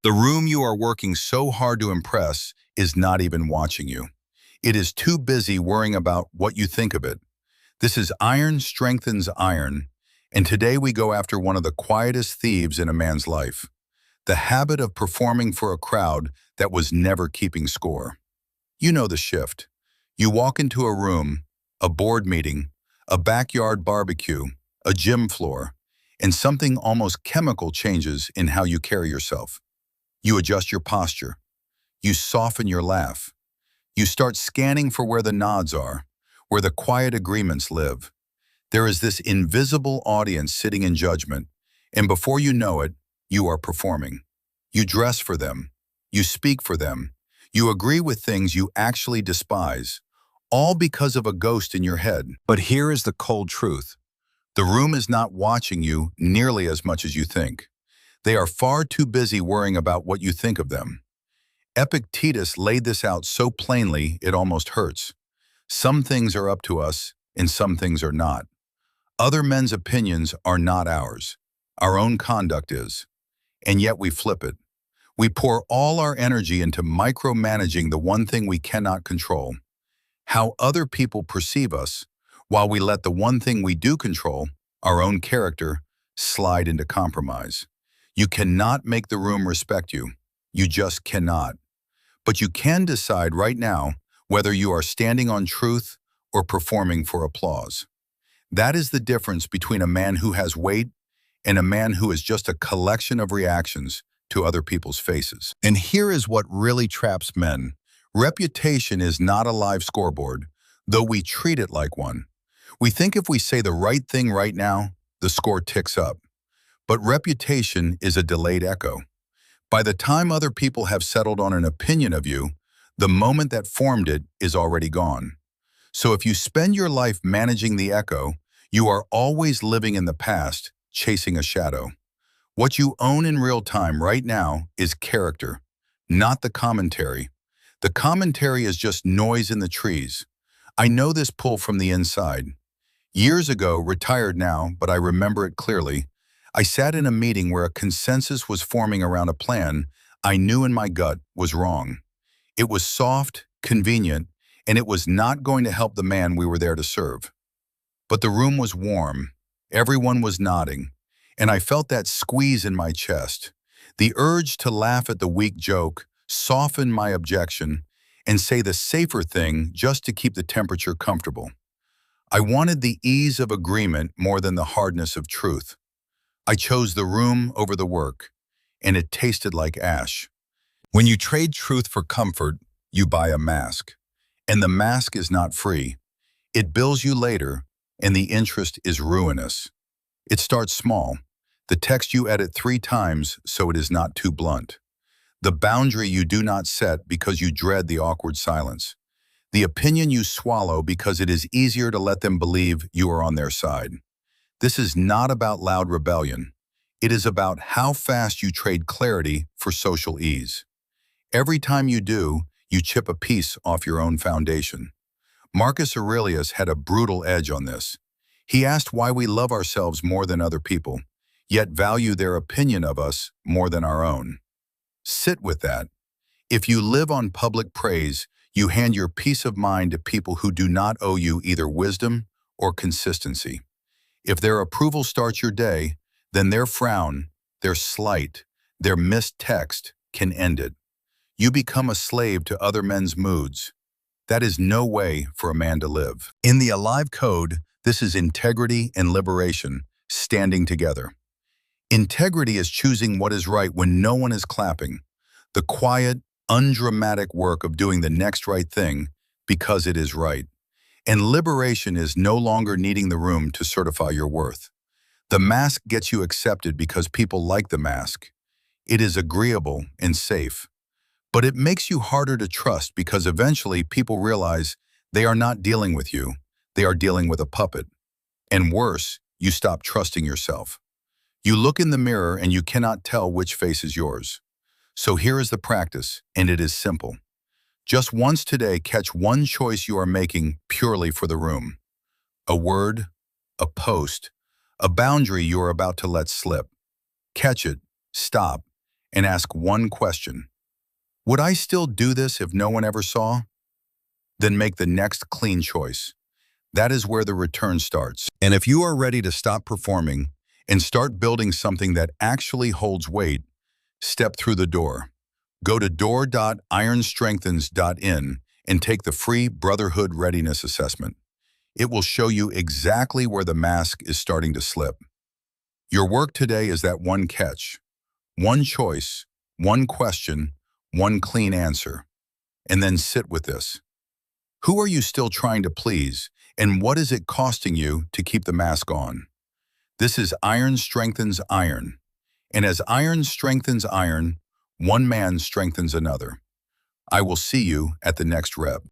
The room you are working so hard to impress is not even watching you. It is too busy worrying about what you think of it. This is iron strengthens iron, and today we go after one of the quietest thieves in a man's life, the habit of performing for a crowd that was never keeping score. You know the shift. You walk into a room, a board meeting, a backyard barbecue, a gym floor, and something almost chemical changes in how you carry yourself. You adjust your posture. You soften your laugh. You start scanning for where the nods are, where the quiet agreements live. There is this invisible audience sitting in judgment, and before you know it, you are performing. You dress for them. You speak for them. You agree with things you actually despise, all because of a ghost in your head. But here is the cold truth. The room is not watching you nearly as much as you think. They are far too busy worrying about what you think of them. Epictetus laid this out so plainly it almost hurts. Some things are up to us, and some things are not. Other men's opinions are not ours. Our own conduct is. And yet we flip it. We pour all our energy into micromanaging the one thing we cannot control, how other people perceive us, while we let the one thing we do control, our own character, slide into compromise. You cannot make the room respect you. You just cannot. But you can decide right now whether you are standing on truth or performing for applause. That is the difference between a man who has weight and a man who is just a collection of reactions to other people's faces. And here is what really traps men. Reputation is not a live scoreboard, though we treat it like one. We think if we say the right thing right now, the score ticks up. But reputation is a delayed echo. By the time other people have settled on an opinion of you, the moment that formed it is already gone. So if you spend your life managing the echo, you are always living in the past, chasing a shadow. What you own in real time right now is character, not the commentary. The commentary is just noise in the trees. I know this pull from the inside. Years ago, retired now, but I remember it clearly, I sat in a meeting where a consensus was forming around a plan I knew in my gut was wrong. It was soft, convenient, and it was not going to help the man we were there to serve. But the room was warm. Everyone was nodding, and I felt that squeeze in my chest. The urge to laugh at the weak joke, soften my objection, and say the safer thing just to keep the temperature comfortable. I wanted the ease of agreement more than the hardness of truth. I chose the room over the work, and it tasted like ash. When you trade truth for comfort, you buy a mask. And the mask is not free. It bills you later, and the interest is ruinous. It starts small. The text you edit 3 times so it is not too blunt. The boundary you do not set because you dread the awkward silence. The opinion you swallow because it is easier to let them believe you are on their side. This is not about loud rebellion. It is about how fast you trade clarity for social ease. Every time you do, you chip a piece off your own foundation. Marcus Aurelius had a brutal edge on this. He asked why we love ourselves more than other people, yet value their opinion of us more than our own. Sit with that. If you live on public praise, you hand your peace of mind to people who do not owe you either wisdom or consistency. If their approval starts your day, then their frown, their slight, their missed text can end it. You become a slave to other men's moods. That is no way for a man to live. In the A.L.I.V.E code, this is integrity and liberation, standing together. Integrity is choosing what is right when no one is clapping. The quiet, undramatic work of doing the next right thing because it is right. And liberation is no longer needing the room to certify your worth. The mask gets you accepted because people like the mask. It is agreeable and safe. But it makes you harder to trust because eventually people realize they are not dealing with you. They are dealing with a puppet. And worse, you stop trusting yourself. You look in the mirror and you cannot tell which face is yours. So here is the practice, and it is simple. Just once today, catch one choice you are making purely for the room. A word, a post, a boundary you are about to let slip. Catch it, stop, and ask one question. Would I still do this if no one ever saw? Then make the next clean choice. That is where the return starts. And if you are ready to stop performing and start building something that actually holds weight, step through the door. Go to door.ironstrengthens.in and take the free Brotherhood Readiness Assessment. It will show you exactly where the mask is starting to slip. Your work today is that one catch, one choice, one question, one clean answer. And then sit with this. Who are you still trying to please, and what is it costing you to keep the mask on? This is iron strengthens iron. And as iron strengthens iron, one man strengthens another. I will see you at the next rep.